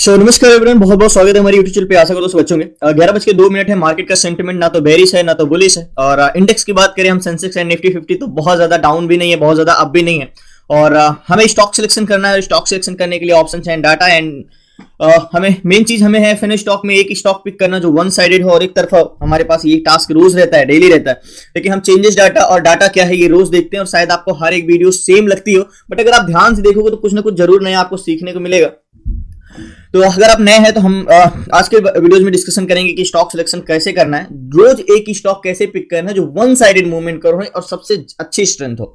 नमस्कार एवरीवन, बहुत बहुत स्वागत है हमारी यूट्यूब चैनल पे। आशा करो सब अच्छे होंगे। 11:02 है। मार्केट का सेंटिमेंट ना तो बेरिश है ना तो बुलिश है। और इंडेक्स की बात करें हम, सेंसेक्स एंड निफ्टी 50 तो बहुत ज्यादा डाउन भी नहीं है, बहुत ज्यादा अप भी नहीं है। और हमें स्टॉक सिलेक्शन करना है। स्टॉक सिलेक्शन करने के लिए ऑप्शन एंड डाटा एंड हमें मेन चीज हमें है फिनिश स्टॉक में एक स्टॉक पिक करना जो वन साइडेड हो और एक तरफा। हमारे पास ये टास्क रोज रहता है, डेली रहता है। लेकिन हम चेंजेस डाटा और डाटा क्या है ये रोज देखते हैं। और शायद आपको हर एक वीडियो सेम लगती हो, बट अगर आप ध्यान से देखोगे तो कुछ ना कुछ जरूर नया आपको सीखने को मिलेगा। तो अगर आप नए हैं तो हम आज के वीडियोस में डिस्कशन करेंगे कि स्टॉक सिलेक्शन कैसे करना है, रोज एक ही स्टॉक कैसे पिक करना है जो वन साइडेड मूवमेंट करो और सबसे अच्छी स्ट्रेंथ हो।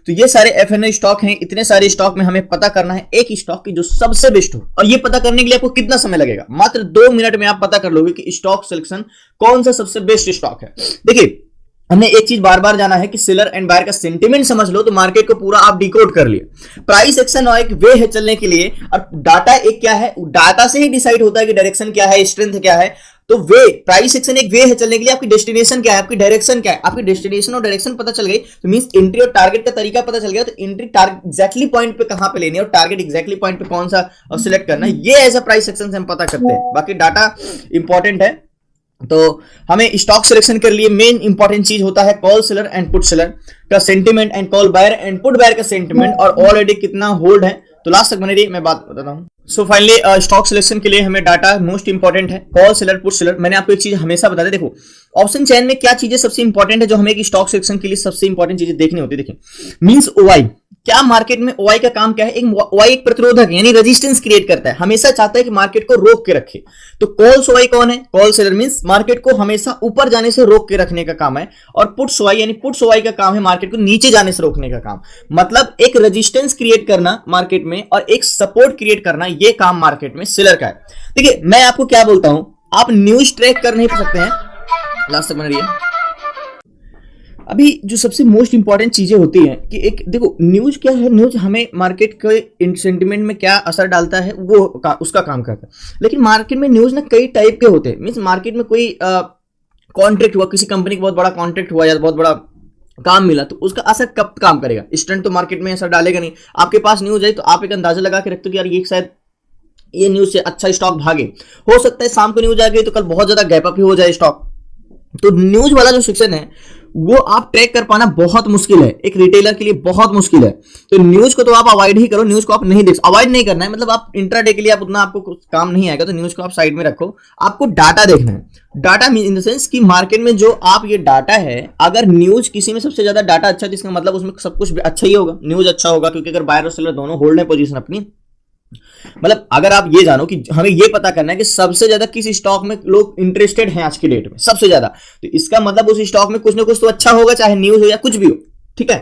तो ये सारे एफएनओ स्टॉक हैं। इतने सारे स्टॉक में हमें पता करना है एक स्टॉक की जो सबसे बेस्ट हो। और ये पता करने के लिए आपको कितना समय लगेगा? मात्र 2 मिनट में आप पता कर लोगे कि स्टॉक सिलेक्शन कौन सा सबसे बेस्ट स्टॉक है। देखिए, हमने एक चीज बार बार जाना है कि सेलर एंड बायर का सेंटिमेंट समझ लो तो मार्केट को पूरा आप डिकोड कर लिए। प्राइस एक्शन एक वे है चलने के लिए, और डाटा एक क्या है, डाटा से ही डिसाइड होता है कि डायरेक्शन क्या है, स्ट्रेंथ क्या है। तो वे प्राइस एक्शन एक वे है चलने के लिए। आपकी डेस्टिनेशन क्या है, आपकी डायरेक्शन क्या है। आपकी डेस्टिनेशन और डायरेक्शन पता चल गई तो मींस एंट्री और टारगेट का तरीका पता चल गया। तो एंट्री टारगेट एग्जैक्टली पॉइंट पे कहां पे लेनी है और टारगेट एग्जैक्टली पॉइंट पे कौन सा सिलेक्ट करना है, ये एज अ प्राइस एक्शन से हम पता करते हैं। बाकी डाटा इंपॉर्टेंट है। तो हमें स्टॉक सिलेक्शन के लिए मेन इंपॉर्टेंट चीज होता है call seller and put seller का sentiment and call buyer and put buyer का सेंटिमेंट और ऑलरेडी कितना होल्ड है। तो लास्ट तक बने रहिए, मैं बात बताता हूं। सो फाइनली स्टॉक सिलेक्शन के लिए हमें डाटा मोस्ट इंपॉर्टेंट है, कॉल सेलर पुट सेलर। मैंने आपको एक चीज हमेशा बता दिया, देखो ऑप्शन चेन में क्या चीजें सबसे इंपॉर्टेंट है जो हमें स्टॉक सिलेक्शन के लिए सबसे इंपॉर्टेंट चीजें देखनी होती है। देखिए, मींस ओआई क्या, मार्केट में ओआई का काम क्या है? ओआई एक प्रतिरोधक यानी रेजिस्टेंस क्रिएट करता है, हमेशा चाहता है कि मार्केट को रोक के रखे। तो कॉल्स ओआई कौन है? कॉल सेलर मींस मार्केट को हमेशा ऊपर जाने से रोक के रखने का काम है। और पुट्स ओआई यानी पुट्स ओआई का काम है मार्केट को नीचे जाने से रोकने का काम। मतलब एक रेजिस्टेंस क्रिएट करना मार्केट में और एक सपोर्ट क्रिएट करना, ये काम मार्केट में सेलर का है। देखिए, मैं आपको क्या बोलता हूं, आप न्यूज ट्रैक कर नहीं सकते हैं। लास्ट तक बन रही है। अभी जो सबसे मोस्ट इंपॉर्टेंट चीजें होती हैं कि एक देखो न्यूज क्या है, न्यूज हमें मार्केट के सेंटिमेंट में क्या असर डालता है उसका काम करता है। लेकिन मार्केट में न्यूज ना कई टाइप के होते हैं। मींस मार्केट में कोई कॉन्ट्रैक्ट हुआ, किसी कंपनी का बहुत बड़ा कॉन्ट्रैक्ट हुआ या बहुत बड़ा काम मिला, तो उसका असर कब काम करेगा? स्टैंड तो मार्केट में असर डालेगा नहीं। आपके पास न्यूज है तो आप एक अंदाजा लगा के रखते हो कि यार ये शायद ये न्यूज से अच्छा स्टॉक भागे। हो सकता है शाम को न्यूज आ गई तो कल बहुत ज्यादा गैप अप ही हो जाए स्टॉक। तो न्यूज वाला जो सेक्शन है वो आप ट्रैक कर पाना बहुत मुश्किल है, एक रिटेलर के लिए बहुत मुश्किल है। तो न्यूज को तो आप अवॉइड ही करो, न्यूज को आप नहीं अवॉइड नहीं करना है। मतलब आप इंट्राडे के लिए आप उतना आपको काम नहीं आएगा तो न्यूज को आप साइड में रखो। आपको डाटा देखना है। डाटा इन द सेंस कि मार्केट में जो आप ये डाटा है, अगर न्यूज किसी में सबसे ज्यादा डाटा अच्छा है, जिसका मतलब उसमें सब कुछ अच्छा ही होगा, न्यूज अच्छा होगा। क्योंकि अगर बायर और सेलर दोनों होल्ड है पोजीशन अपनी, मतलब अगर आप ये जानो कि हमें ये पता करना है कि सबसे ज्यादा किस स्टॉक में लोग इंटरेस्टेड हैं आज की डेट में सबसे ज्यादा, तो इसका मतलब उस स्टॉक में कुछ ना कुछ तो अच्छा होगा, चाहे न्यूज हो या कुछ भी हो। ठीक है,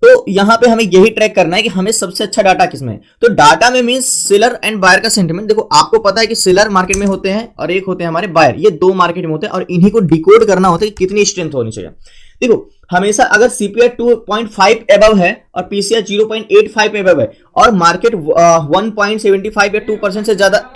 तो यहां पे हमें यही ट्रैक करना है कि हमें सबसे अच्छा डाटा किसमें है। तो डाटा में मींस सेलर एंड बायर का सेंटिमेंट। देखो, आपको पता है कि सेलर मार्केट में होते हैं और एक होते हैं हमारे बायर। ये दो मार्केट में होते हैं और इन्हीं को डिकोड करना होता है कि कितनी स्ट्रेंथ होनी चाहिए। देखो, हमेशा अगर सीपीआर 2.5 एबव है और पीसीआर 0.85 एबव है और मार्केट 1.75 या 2% से ज्यादा।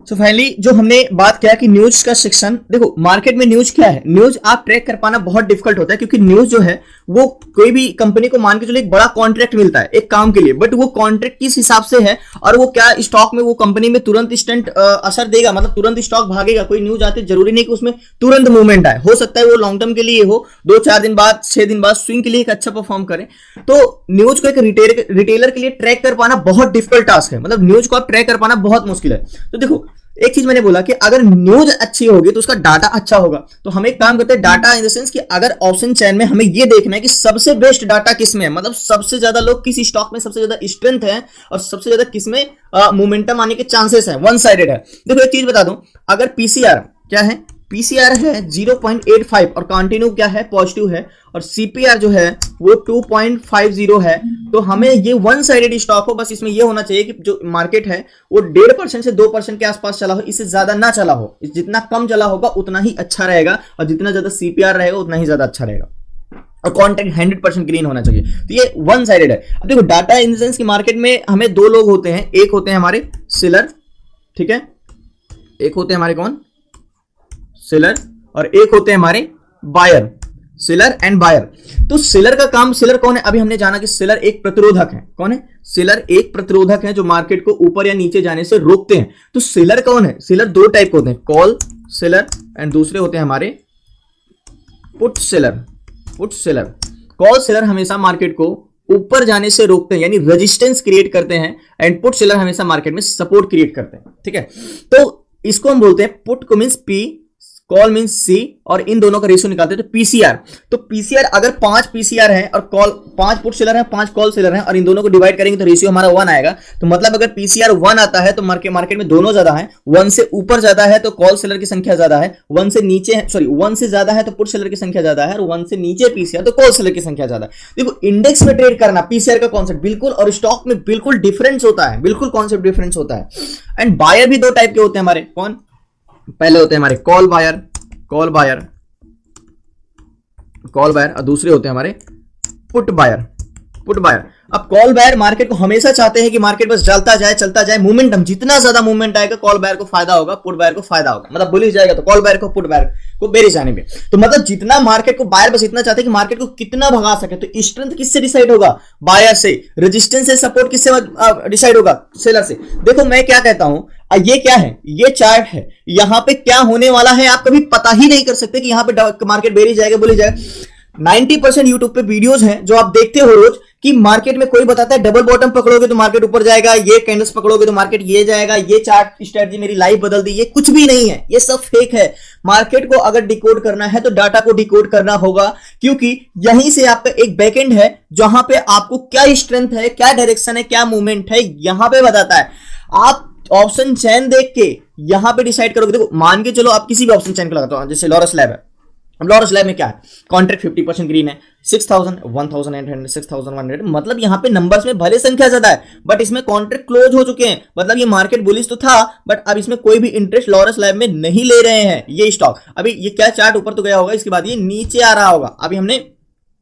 सो फाइनली जो हमने बात किया कि न्यूज का सेक्शन, देखो मार्केट में न्यूज क्या है, न्यूज आप ट्रैक कर पाना बहुत डिफिकल्ट होता है। क्योंकि न्यूज जो है वो कोई भी कंपनी को मान के चलो एक बड़ा कॉन्ट्रैक्ट मिलता है एक काम के लिए, बट वो कॉन्ट्रैक्ट किस हिसाब से है और वो क्या स्टॉक में वो कंपनी में तुरंत इंस्टेंट असर देगा, मतलब तुरंत स्टॉक भागेगा। कोई न्यूज आती है, जरूरी नहीं कि उसमें तुरंत मूवमेंट आए। हो सकता है वो लॉन्ग टर्म के लिए हो, 2-4 दिन बाद 6 दिन बाद स्विंग के लिए एक अच्छा परफॉर्म करे। तो न्यूज को एक रिटेलर के लिए ट्रैक कर पाना बहुत डिफिकल्ट टास्क है। मतलब न्यूज को आप ट्रैक कर पाना बहुत मुश्किल है। तो देखो, एक चीज मैंने बोला कि अगर न्यूज अच्छी होगी तो उसका डाटा अच्छा होगा। तो हम एक काम करते हैं, डाटा इन द सेंस कि अगर ऑप्शन चेन में हमें ये देखना है कि सबसे बेस्ट डाटा किसमें है, मतलब सबसे ज्यादा लोग किस स्टॉक में सबसे ज्यादा स्ट्रेंथ है और सबसे ज्यादा किसमें मोमेंटम आने के चांसेस है, वन साइडेड है। देखो एक चीज बता दूं, अगर पीसीआर क्या है, पीसीआर है 0.85 और कंटिन्यू क्या है, पॉजिटिव है, और सीपीआर जो है वो 2.50 है, तो हमें ये वन साइडेड स्टॉक हो। बस इसमें ये होना चाहिए कि जो मार्केट है वो 1.5% से 2% के आसपास चला हो, इससे ज्यादा ना चला हो। जितना कम चला होगा उतना ही अच्छा रहेगा और जितना ज्यादा सीपीआर रहेगा उतना ही ज्यादा अच्छा रहेगा। और कॉन्ट्रैक्ट 100% ग्रीन होना चाहिए। तो ये वन साइडेड है। अब देखो, डाटा इन द सेंस कि मार्केट में हमें दो लोग होते हैं, एक होते हैं हमारे सेलर, ठीक है, एक होते हैं हमारे कौन, सेलर, और एक होते हैं हमारे बायर। Seller and buyer. तो सेलर का काम, सेलर कौन है? अभी हमने जाना कि सेलर एक प्रतिरोधक है। कौन है? सेलर एक प्रतिरोधक है जो मार्केट को ऊपर या नीचे जाने से रोकते हैं। तो सेलर कौन है? सेलर दो टाइप के होते हैं, कॉल सेलर एंड दूसरे होते हैं हमारे put seller. Put seller, call seller हमेशा मार्केट को ऊपर जाने से रोकते हैं, यानी रेजिस्टेंस क्रिएट करते हैं, एंड पुट सेलर हमेशा मार्केट में सपोर्ट क्रिएट करते हैं। ठीक है, तो इसको हम बोलते हैं पुट को means P, call means C, और इन दोनों का रेशियो निकालते हैं तो पीसीआर। तो पीसीआर अगर 5 पीसीआर है और कॉल 5 पुट सेलर है, 5 कॉल सेलर है, और इन दोनों को डिवाइड करेंगे तो रेशियो हमारा 1 आएगा। तो मतलब अगर पीसीआर 1 आता है तो मार्केट में दोनों ज्यादा है, 1 से ऊपर ज्यादा है तो कॉल सेलर की संख्या ज्यादा है, 1 से नीचे है, सॉरी 1 से ज्यादा है तो पुट सेलर की संख्या ज्यादा है, और 1 से नीचे पीसीआर तो कॉल सेलर की संख्या ज्यादा है। देखो इंडेक्स में ट्रेड करना पीसीआर का कॉन्सेप्ट बिल्कुल और स्टॉक में बिल्कुल डिफरेंस होता है, बिल्कुल कॉन्सेप्ट डिफरेंस होता है। एंड बायर भी दो टाइप के होते हैं हमारे। कौन? पहले होते हैं हमारे call buyer, call buyer, call buyer, और दूसरे होते हैं हमारे पुट बायर, पुट बायर। अब कॉल बायर मार्केट को हमेशा चाहते हैं कि मार्केट बस चलता जाए चलता जाए, मोमेंटम, जितना ज्यादा मूवमेंट आएगा कॉल बायर को फायदा होगा, पुट बायर को फायदा होगा। मतलब बुलिश जाएगा तो कॉल बायर को, पुट बायर को बेरिश जाने में। तो मतलब जितना मार्केट को बायर बस इतना चाहते हैं कि मार्केट को कितना भगा सके। तो स्ट्रेंथ किससे डिसाइड होगा? बायर से। रेजिस्टेंस से, सपोर्ट किससे डिसाइड होगा? सेलर से। देखो मैं क्या कहता हूं, ये क्या है? ये चार्ट है, यहां पे क्या होने वाला है आप कभी पता ही नहीं कर सकते कि यहां पे मार्केट बेरिश जाएगा, बुलिश जाएगा। 90% यूट्यूब पे वीडियोस हैं जो आप देखते हो रोज कि मार्केट में कोई बताता है डबल बॉटम पकड़ोगे तो मार्केट ऊपर जाएगा, ये कैंडल्स पकड़ोगे तो मार्केट ये जाएगा, ये चार्ट स्ट्रेटजी मेरी लाइफ बदल दी। ये कुछ भी नहीं है, ये सब फेक है। मार्केट को अगर डिकोड करना है तो डाटा को डिकोड करना होगा, क्योंकि यहीं से आपका एक बैकएंड है जहां पे आपको क्या स्ट्रेंथ है, क्या डायरेक्शन है, क्या मूवमेंट है, यहां पे बताता है। आप ऑप्शन चैन देख के यहां पे डिसाइड करोगे। देखो मान के चलो आप किसी भी ऑप्शन चैन को लगाते हो, जैसे लॉरस लैब है। अब लॉरस लैब में क्या है? कॉन्ट्रैक्ट 50% ग्रीन है, 6000, 1800, 6100, मतलब यहां पे नंबर्स में भले संख्या ज्यादा है बट इसमें कॉन्ट्रैक्ट क्लोज हो चुके हैं। मतलब ये मार्केट बुलिश तो था बट अब इसमें कोई भी इंटरेस्ट लॉरस लैब में नहीं ले रहे हैं ये स्टॉक। अभी ये क्या चार्ट ऊपर तो गया होगा, इसके बाद ये नीचे आ रहा होगा। अभी हमने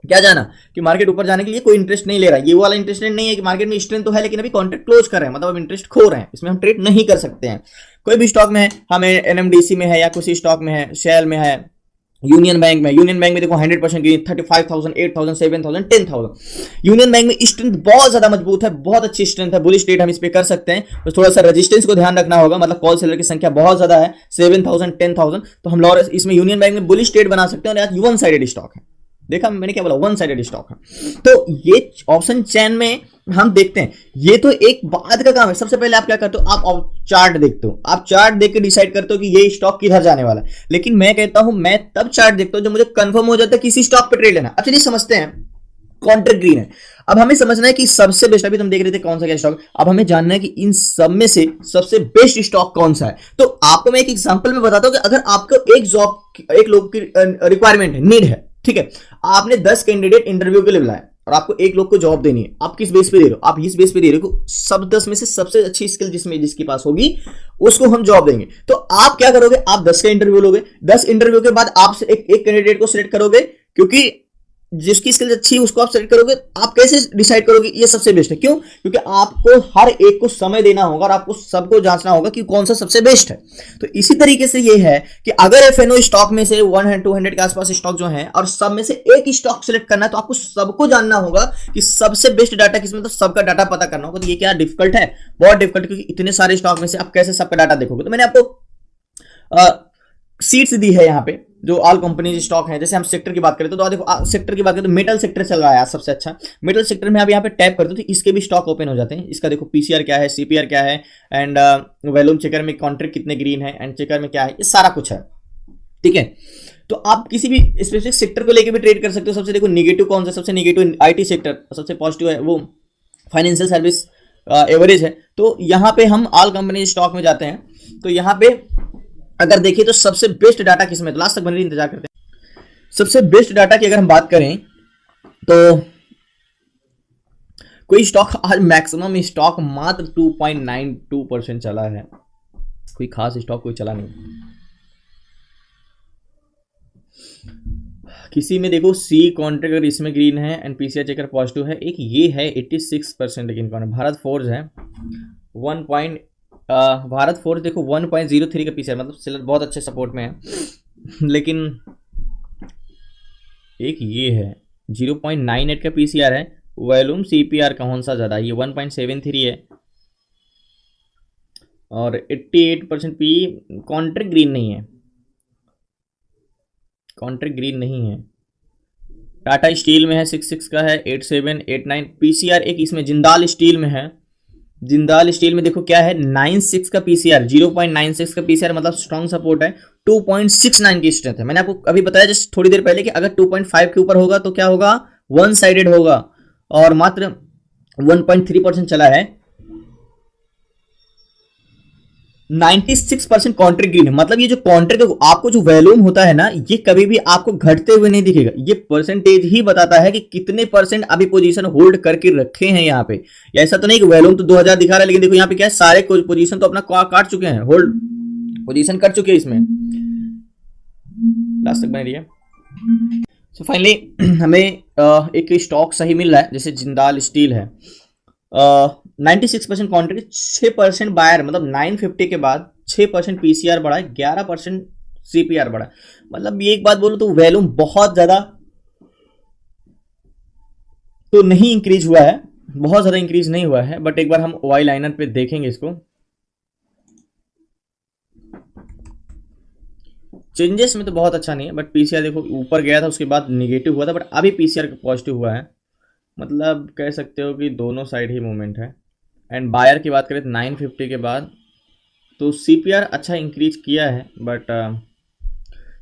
क्या जाना कि मार्केट ऊपर जाने के लिए कोई इंटरेस्ट नहीं ले रहा है। ये वाला इंटरेस्ट नहीं है कि मार्केट में स्ट्रेंथ तो है लेकिन अभी कॉन्ट्रैक्ट क्लोज कर रहे हैं, मतलब अब इंटरेस्ट खो रहे हैं, इसमें हम ट्रेड नहीं कर सकते हैं। कोई भी स्टॉक में है, हमें एनएमडीसी में है या किसी स्टॉक में है, शेल में है, यूनियन बैंक में, यूनियन बैंक में देखो 100% ग्रीन, 35,000, 8,000, 7,000, 10,000। यूनियन बैंक में स्ट्रेंथ बहुत ज्यादा मजबूत है, बहुत अच्छी स्ट्रेंथ है, बुलिश ट्रेड हम इस पे कर सकते हैं। तो थोड़ा सा रेजिस्टेंस को ध्यान रखना होगा, मतलब कॉल सेलर की संख्या बहुत ज्यादा है, 7,000, 10,000। तो हम लॉरस इसमें यूनियन बैंक में बुलिश ट्रेड बना सकते हैं। और आज वन साइडेड स्टॉक है, देखा मैंने क्या बोला, वन साइडेड स्टॉक है। तो ये ऑप्शन चैन में हम देखते हैं, ये तो एक बाद का काम है। सबसे पहले आप क्या करते हो, आप चार्ट देखते हो, आप चार्ट देख के डिसाइड करते हो कि ये स्टॉक किधर जाने वाला है। लेकिन मैं कहता हूं मैं तब चार्ट देखता हूं जब मुझे कंफर्म हो जाता है किसी स्टॉक पे ट्रेड लेना। अब चलिए समझते हैं, कॉन्ट्रैक्ट ग्रीन है। अब हमें समझना है कि सबसे बेस्ट, अभी तुम देख रहे थे कौन सा क्या स्टॉक, अब हमें जानना है कि इन सब में से सबसे बेस्ट स्टॉक कौन सा है। तो आपको मैं एक एग्जांपल में बताता हूं कि अगर आपको एक लोग की रिक्वायरमेंट है, नीड है, ठीक है, आपने 10 कैंडिडेट इंटरव्यू के लिए बुलाया और आपको एक लोग को जॉब देनी है, आप किस बेस पे दे रहे हो? आप इस बेस पे दे रहे हो सब 10 में से सबसे अच्छी स्किल जिसके पास होगी उसको हम जॉब देंगे। तो आप क्या करोगे, आप 10 का इंटरव्यू लोगे, 10 इंटरव्यू के बाद आप एक कैंडिडेट को सिलेक्ट करोगे, क्योंकि जिसकी स्किल अच्छी है उसको आप सेलेक्ट करोगे। आप कैसे डिसाइड करोगे ये सबसे बेस्ट है? क्यों? क्योंकि आपको हर एक को समय देना होगा और आपको सबको जांचना होगा कि कौन सा सबसे बेस्ट है। तो इसी तरीके से ये है कि अगर एफएनओ स्टॉक में से 100-200 के आसपास स्टॉक जो है और सब में से एक स्टॉक सेलेक्ट करना है, तो आपको सबको जानना होगा कि सबसे बेस्ट डाटा किसमें, तो सबका डाटा पता करना होगा। तो ये क्या डिफिकल्ट है? बहुत डिफिकल्ट, क्योंकि इतने सारे स्टॉक में से आप कैसे सबका डाटा देखोगे। तो मैंने आपको सीट्स दी है यहाँ पे जो ऑल कंपनी स्टॉक है। जैसे हम सेक्टर की बात करें तो देखो सेक्टर की बात करें तो मेटल सेक्टर चल रहा है सबसे अच्छा। मेटल सेक्टर में आप यहाँ पे टैप करते हो तो इसके भी स्टॉक ओपन हो जाते हैं। इसका देखो पीसीआर क्या है, सीपीआर क्या है, एंड वॉल्यूम चेकर में कॉन्ट्रैक्ट कितने ग्रीन है, एंड चेकर में क्या है, ये सारा कुछ है, ठीक है। तो आप किसी भी स्पेसिफिक सेक्टर को लेकर भी ट्रेड कर सकते हो। सबसे देखो निगेटिव कौन सा, सबसे निगेटिव आईटी सेक्टर, सबसे पॉजिटिव है वो फाइनेंशियल सर्विस एवरेज है। तो यहाँ पे हम ऑल कंपनी स्टॉक में जाते हैं, तो यहाँ पे अगर देखिए तो सबसे बेस्ट डाटा किसमें, तो लास्ट तक बने इंतजार करते हैं। सबसे बेस्ट डाटा की अगर हम बात करें तो कोई स्टॉक आज मैक्सिमम स्टॉक मात्र 2.92% चला है, कोई खास स्टॉक कोई चला नहीं। किसी में देखो सी कॉन्ट्रैक्ट अगर इसमें ग्रीन है एंड पीसीआर चेकर पॉजिटिव है, एक ये है 86% लेकिन कौन है, भारत फोर्ज है भारत फोर्ज देखो 1.03 का पीसीआर, मतलब सेलर बहुत अच्छे सपोर्ट में है। लेकिन एक ये है 0.98 का पीसीआर है, वॉल्यूम सीपीआर कौन सा ज़्यादा, ये 1.73 है और 88% पी। कॉन्ट्रैक्ट ग्रीन नहीं है, कॉन्ट्रैक्ट ग्रीन नहीं है। टाटा स्टील में है 66 का है, 87 89 पीसीआर। एक इसमें जिंदाल स्टील में है, जिंदाल स्टील में देखो क्या है 96 का पीसीआर, 0.96 का पीसीआर मतलब स्ट्रॉन्ग सपोर्ट है। 2.69 की स्ट्रेंथ है। मैंने आपको अभी बताया जस्ट थोड़ी देर पहले कि अगर 2.5 के ऊपर होगा तो क्या होगा, वन साइडेड होगा, और मात्र 1.3% चला है। 96% कॉन्ट्रैक्ट ग्रीन है, मतलब ये जो कॉन्ट्रैक्ट आपको जो वॉल्यूम होता है ना, ये कभी भी आपको घटते हुए नहीं दिखेगा। ये परसेंटेज ही बताता है कि कितने परसेंट अभी पोजीशन होल्ड करके रखे हैं यहाँ पे। ऐसा तो नहीं कि वॉल्यूम तो 2000 दिखा रहा है, लेकिन देखो यहाँ पे क्या है, सारे पोजीशन तो अपना काट चुके हैं, होल्ड पोजीशन कर चुके हैं इसमें, लास्ट तक बने रहिए। सो फाइनली हमें एक स्टॉक सही मिल रहा है, जैसे जिंदाल स्टील है 96% कॉन्ट्रैक्ट, 6% बायर, मतलब 950 के बाद 6% पीसीआर बढ़ा है, 11% सीपीआर बढ़ा है। मतलब ये एक बात बोलो तो वॉल्यूम बहुत ज्यादा तो नहीं इंक्रीज हुआ है, बहुत ज्यादा इंक्रीज नहीं हुआ है, बट एक बार हम ओआई लाइनर पे देखेंगे इसको। चेंजेस में तो बहुत अच्छा नहीं है, बट पीसीआर देखो ऊपर गया था, उसके बाद निगेटिव हुआ था, बट अभी पीसीआर पॉजिटिव हुआ है। मतलब कह सकते हो कि दोनों साइड ही मूवमेंट है। एंड बायर की बात करें तो 950 के बाद तो सीपीआर अच्छा इंक्रीज किया है, बट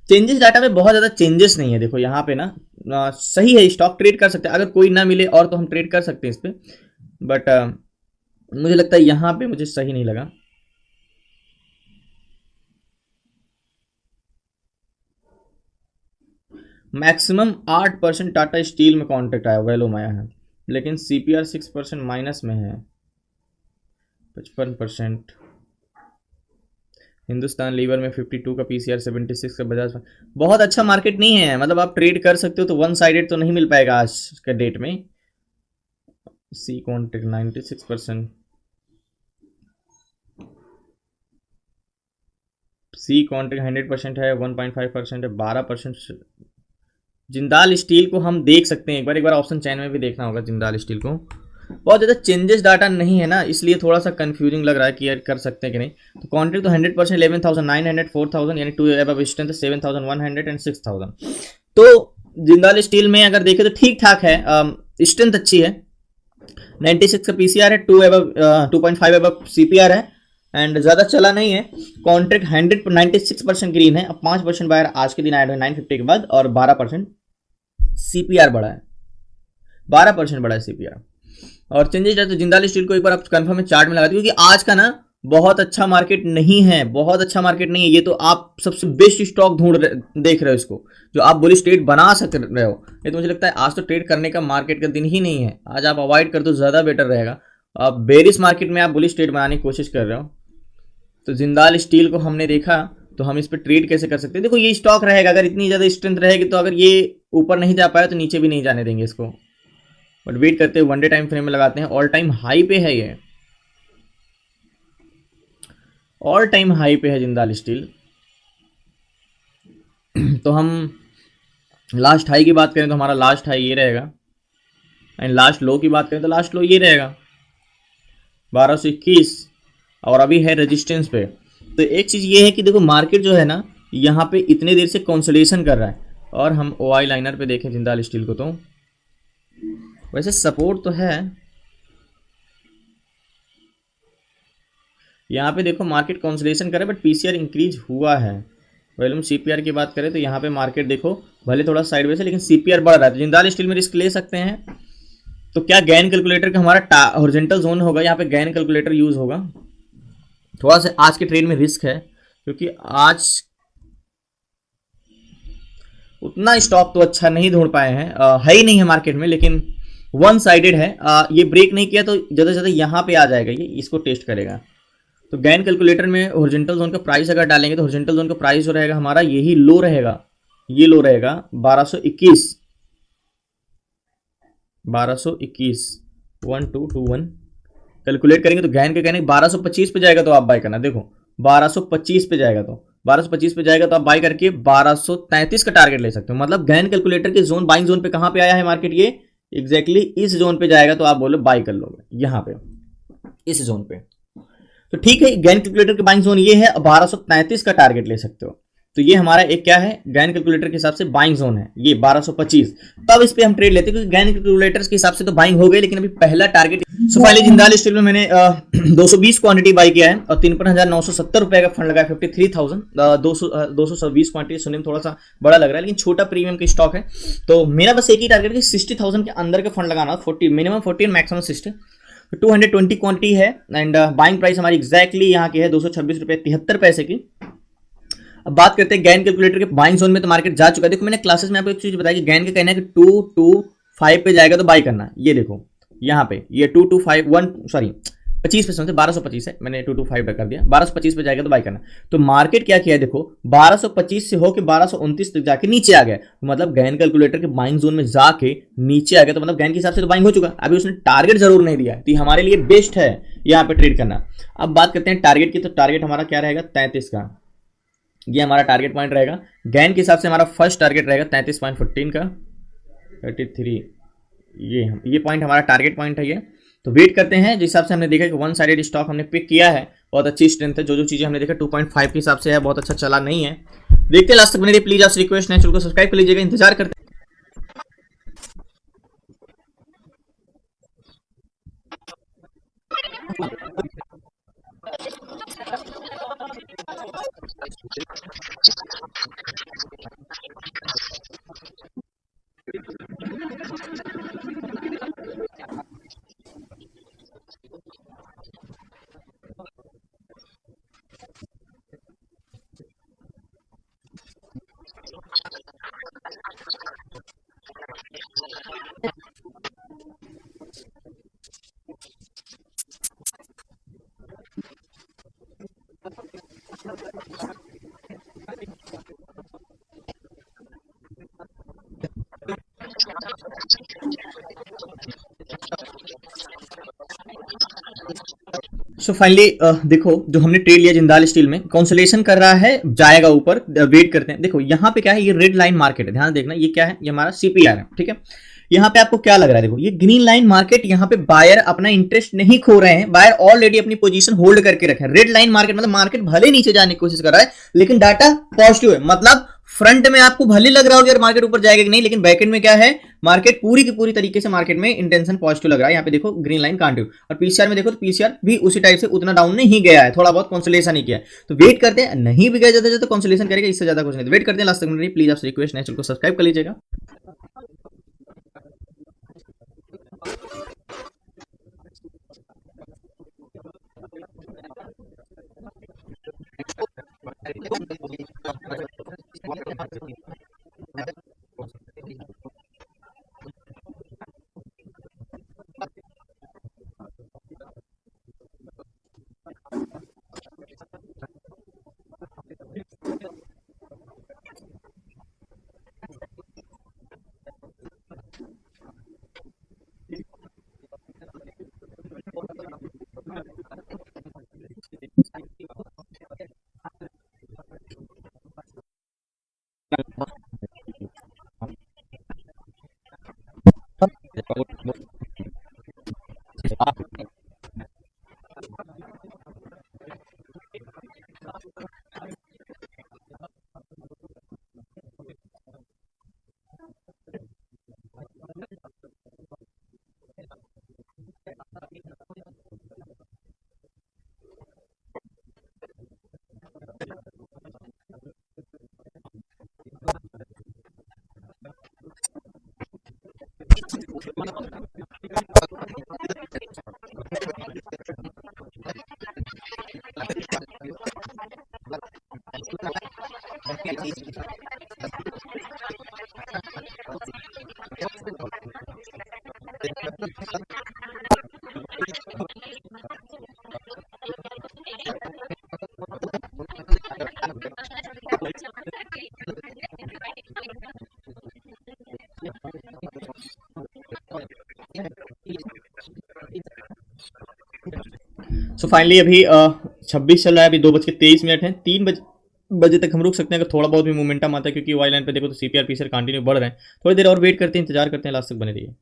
चेंजेस डाटा में बहुत ज़्यादा चेंजेस नहीं है। देखो यहाँ पे ना सही है, स्टॉक ट्रेड कर सकते हैं, अगर कोई ना मिले और तो हम ट्रेड कर सकते हैं इस पर, बट मुझे लगता है यहाँ पे मुझे सही नहीं लगा। मैक्सिमम 8% टाटा स्टील में कॉन्ट्रैक्ट आया, वैल्यूम आया है, लेकिन सीपीआर 6% माइनस में है, 55%। हिंदुस्तान लीवर में 52 का पीसीआर, 76 का बजाज। बहुत अच्छा मार्केट नहीं है, मतलब आप ट्रेड कर सकते हो तो वन साइडेड तो नहीं मिल पाएगा आज के डेट में। सी कॉन्ट्रैक्ट 96%, सी कॉन्ट्रैक्ट 100% है, 1.5% है, 12%। जिंदाल स्टील को हम देख सकते हैं, एक बार ऑप्शन चैन में भी देखना होगा जिंदाल स्टील को। बहुत ज़्यादा चेंजेस डाटा नहीं है ना, इसलिए थोड़ा सा कंफ्यूजिंग लग रहा है कि यार कर सकते हैं कि नहीं। तो कॉन्ट्रैक्ट तो 100% 11,900, 4,000 यानी 2 अबव स्ट्रेंथ 7,100 एंड 6,000। तो जिंदाल स्टील में अगर देखें तो ठीक ठाक है, स्ट्रेंथ अच्छी है। 96 का पीसीआर है, 2.5 अबव सीपीआर है, एंड ज़्यादा चला नहीं है। कॉन्ट्रैक्ट 96% ग्रीन है। अब 5% बायर आज के दिन ऐड हुए 950 के बाद, और 12% सीपीआर बढ़ा है, 12% बढ़ा है सीपीआर। और चेंजेस तो जिंदाल स्टील को एक बार आप कंफर्म में चार्ट में लगा दीजिए, क्योंकि आज का ना बहुत अच्छा मार्केट नहीं है, बहुत अच्छा मार्केट नहीं है। ये तो आप सबसे बेस्ट स्टॉक देख रहे हो इसको, जो आप बुलिश ट्रेड बना सकते रहे हो। ये तो मुझे लगता है आज तो ट्रेड करने का मार्केट का दिन ही नहीं है, आज आप अवॉइड कर दो ज़्यादा बेटर रहेगा। आप बेरिश मार्केट में आप बुलिश ट्रेड बनाने की कोशिश कर रहे हो। तो जिंदाल स्टील को हमने देखा, तो हम इस पर ट्रेड कैसे कर सकते हैं। देखो ये स्टॉक रहेगा, अगर इतनी ज़्यादा स्ट्रेंथ रहेगी तो अगर ये ऊपर नहीं जा पाया तो नीचे भी नहीं जाने देंगे इसको, बट वेट करते हैं, वन डे टाइम फ्रेम में लगाते हैं। ऑल टाइम हाई पे है, ये ऑल टाइम हाई पे है जिंदाल स्टील। तो हम लास्ट हाई की बात करें तो हमारा लास्ट हाई ये रहेगा, एंड लास्ट लो की बात करें तो लास्ट लो ये रहेगा 1221, और अभी है रेजिस्टेंस पे। तो एक चीज़ ये है कि देखो मार्केट जो है ना यहाँ पे इतने देर से कंसोलिडेशन कर रहा है, और हम ओआई लाइनर पे देखें जिंदाल स्टील को तो वैसे सपोर्ट तो है यहाँ पे। देखो मार्केट कंसोलिडेशन करे, बट पीसीआर इंक्रीज हुआ है। वॉल्यूम सीपीआर की बात करें तो यहाँ पे मार्केट देखो भले थोड़ा साइडवेज है, लेकिन सीपीआर बढ़ रहा है। तो जिंदाल स्टील में रिस्क ले सकते हैं। तो क्या गैन कैलकुलेटर का हमारा हॉरिजॉन्टल जोन होगा, यहाँ पे गैन कैलकुलेटर यूज होगा। थोड़ा सा आज के ट्रेड में रिस्क है, क्योंकि आज उतना स्टॉक तो अच्छा नहीं ढूंढ पाए हैं, है ही नहीं है मार्केट में, लेकिन वन साइडेड है। ये ब्रेक नहीं किया तो ज़्यादा से ज़्यादा यहाँ पे आ जाएगा, ये इसको टेस्ट करेगा। तो गैन कैलकुलेटर में हॉरिजॉन्टल जोन का प्राइस अगर डालेंगे तो हॉरिजॉन्टल जोन का प्राइस जो रहेगा हमारा यही लो रहेगा, ये लो रहेगा 1221, 1221 1221 कैलकुलेट करेंगे तो गैन के कहने 1225 पे जाएगा तो आप बाय करना। देखो 1225 पे जाएगा तो 1225 पे जाएगा तो आप बाई करके 1233 का टारगेट ले सकते हो। मतलब गैन कैलकुलेटर के जोन बाइंग जोन पे कहां पे आया है मार्केट, ये एग्जैक्टली इस जोन पे जाएगा तो आप बोलो बाई कर लोगे यहां पे, इस जोन पे। तो ठीक है, गैन कैलकुलेटर के बाइंग जोन ये है, 1233 का टारगेट ले सकते हो। तो ये हमारा एक क्या है, गैन कैलकुलेटर के हिसाब से बाइंग जोन है ये 1225। तब इस पे हम ट्रेड लेते हैं, क्योंकि गैन कैलकुलेटर के हिसाब से तो बाइंग हो गई, लेकिन अभी पहला target. So finally Jindal steel में मैंने 220 क्वांटिटी बाई किया है और 53,970 रुपए का फंड लगा है, 53,000। 220 क्वांटिटी सुनने में थोड़ा सा बड़ा लग रहा है, लेकिन छोटा प्रीमियम की स्टॉक है। तो मेरा बस एक ही टारगेट है, 60,000 के अंदर का फंड लगाना, 40 मिनिमम 40 मैक्सिमम 60। 220 क्वांटिटी है एंड बाइंग प्राइस हमारी एग्जैक्टली यहाँ की है 226 रुपए 73 पैसे की। अब बात करते हैं गैन कैलकुलेटर के बाइंग जोन में, तो मार्केट जा चुका है। देखो मैंने क्लासेस में आपको एक चीज बताई कि गैन का कहना है कि 225 पे जाएगा तो बाई करना। ये देखो यहाँ पे ये 25 पे समझते 1225 है, मैंने 225 कर दिया, 1225 पे जाएगा तो बाई करना। तो मार्केट क्या किया है देखो, 1225 से होकर 1229 तक जाके नीचे आ गया, मतलब गैन कैलकुलेटर के बाइंग जोन में जाके नीचे आ गया, तो मतलब गैन के हिसाब से तो बाइंग हो चुका। अभी उसने टारगेट जरूर नहीं दिया, तो हमारे लिए बेस्ट है यहाँ पे ट्रेड करना। अब बात करते हैं टारगेट की, तो टारगेट हमारा क्या रहेगा 33 का, ये हमारा टारगेट पॉइंट रहेगा। गैन के हिसाब से हमारा फर्स्ट टारगेट रहेगा 33.15 का, 33, ये पॉइंट हमारा टारगेट पॉइंट है ये। तो वेट करते हैं, जिस हिसाब से हमने देखा कि वन साइडेड स्टॉक हमने पिक किया है, बहुत अच्छी स्ट्रेंथ है, जो चीजें हमने देखा 2.5 के हिसाब से है, बहुत अच्छा चला नहीं है। देखते हैं लास्ट तक बने रहिए, प्लीज आपसे रिक्वेस्ट है चैनल को सब्सक्राइब कर लीजिएगा, इंतजार करते हैं। सो फाइनली देखो, जो हमने ट्रेड लिया जिंदाल स्टील में, कंसोलेशन कर रहा है, जाएगा ऊपर, वेट करते हैं। देखो यहाँ पे क्या है, ये रेड लाइन मार्केट है, ध्यान देखना, ये क्या है, ये हमारा सीपीआर है, ठीक है। यहाँ पे आपको क्या लग रहा है, देखो ये ग्रीन लाइन मार्केट, यहाँ पे बायर अपना इंटरेस्ट नहीं खो रहे हैं, बायर ऑलरेडी अपनी पोजीशन होल्ड करके रखे हैं। रेड लाइन मार्केट मतलब मार्केट भले नीचे जाने की कोशिश कर रहा है, लेकिन डाटा पॉजिटिव है, मतलब फ्रंट में आपको भले लग रहा हो यार मार्केट ऊपर जाएगा कि नहीं, लेकिन बैकेंड में क्या है, मार्केट पूरी की पूरी तरीके से मार्केट में इंटेंशन पॉजिटिव लग रहा है। यहाँ पे देखो ग्रीन लाइन कांटिव, और पीसीआर में देखो तो पीसीआर भी उसी टाइप से उतना डाउन नहीं गया है, थोड़ा बहुत कंसोलेशन ही किया है। तो वेट करते हैं, नहीं भी गया ज्यादा तो कंसोलेशन करेगा, इससे ज्यादा कुछ नहीं। वेट करते हैं लास्ट तक, प्लीज आपसे रिक्वेस्ट है चैनल को सब्सक्राइब कर लीजिएगा। सो फाइनली अभी 26 चल रहा है, अभी 2:23 है, 3 बज बजे तक हम रुक सकते हैं अगर थोड़ा बहुत भी मोमेंटम आता है, क्योंकि वाई लाइन पे देखो तो सीपीआर पीसीआर कंटिन्यू बढ़ रहे हैं। थोड़ी देर और वेट करते हैं, इंतजार करते हैं, लास्ट तक बने रहिए।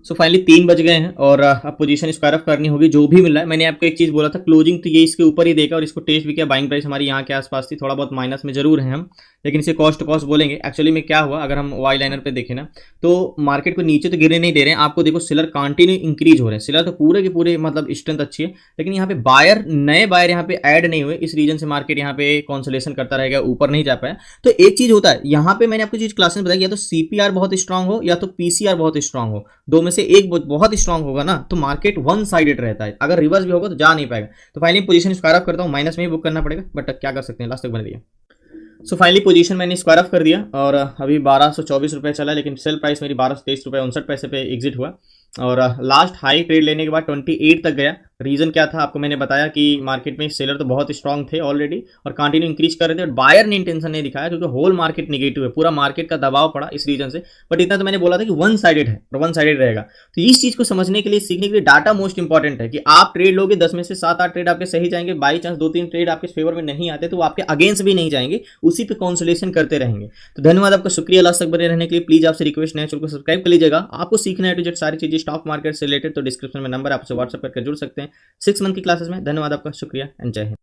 सो फाइनली 3 बज गए हैं और अब पोजीशन स्क्वायर ऑफ करनी होगी। जो भी मिल रहा है, मैंने आपको एक चीज बोला था, क्लोजिंग तो ये इसके ऊपर ही देखा और इसको टेस्ट भी किया। बाइंग प्राइस हमारी यहाँ के आसपास थी, थोड़ा बहुत माइनस में जरूर है हम, लेकिन इसे कॉस्ट टू कॉस्ट बोलेंगे। एक्चुअली में क्या हुआ, अगर हम वाई लाइनर पे देखें ना, तो मार्केट को नीचे तो गिरने नहीं दे रहे हैं। आपको देखो सेलर कंटिन्यू इंक्रीज हो रहे हैं, सेलर तो पूरे के पूरे मतलब स्ट्रेंथ अच्छी है, लेकिन यहाँ पे बायर, नए बायर यहाँ पे ऐड नहीं हुए। इस रीजन से मार्केट यहाँ पे कॉन्सोलेशन करता रहेगा, ऊपर नहीं जा पाया। तो एक चीज होता है यहाँ पे, मैंने आपको चीज क्लास में बताया, या तो सीपीआर बहुत स्ट्रांग हो या तो पीसीआर बहुत स्ट्रांग हो, दो में से एक बहुत स्ट्रांग होगा ना, तो मार्केट वन साइडेड रहता है। अगर रिवर्स भी होगा तो जा नहीं पाएगा। तो फाइनली पोजीशन स्क्वायर ऑफ करता हूं, माइनस में ही बुक करना पड़ेगा, बट क्या कर सकते हैं, लास्ट तक बने दिया। सो फाइनली पोजीशन मैंने स्क्वायर ऑफ कर दिया और अभी 1224 रुपये चला, लेकिन सेल प्राइस मेरी 1223 रुपये 59 पैसे पे एग्जिट हुआ। और लास्ट हाई ट्रेड लेने के बाद 28 तक गया। रीजन क्या था आपको मैंने बताया कि मार्केट में सेलर तो बहुत स्ट्रांग थे ऑलरेडी और कंटिन्यू इंक्रीज कर रहे थे, और बायर ने इंटेंशन नहीं दिखाया, क्योंकि होल मार्केट निगेटिव है, पूरा मार्केट का दबाव पड़ा इस रीजन से। बट इतना तो मैंने बोला था कि वन साइडेड है और वन साइडेड रहेगा। तो इस चीज को समझने के लिए, सीखने के लिए डाटा मोस्ट इंपॉर्टेंट है, कि आप ट्रेड लोगे 10 में से 7-8 ट्रेड आपके सही जाएंगे, बाई चांस 2-3 ट्रेड आपके फेवर में नहीं आते तो वो आपके अगेंस्ट भी नहीं जाएंगे, उसी पे कॉन्सोलेशन करते रहेंगे। तो धन्यवाद आपका, शुक्रिया लास्ट तक बने रहने के लिए। प्लीज आपसे रिक्वेस्ट है, चैनल को सब्सक्राइब कर लीजिएगा। आपको सीखना है टू जेड सारी चीजें स्टॉक मार्केट से रिलेटेड, तो डिस्क्रिप्शन में नंबर आपसे व्हाट्सएप करके जुड़ सकते हैं 6 मंथ की क्लासेस में। धन्यवाद आपका, शुक्रिया एंड जय हिंद।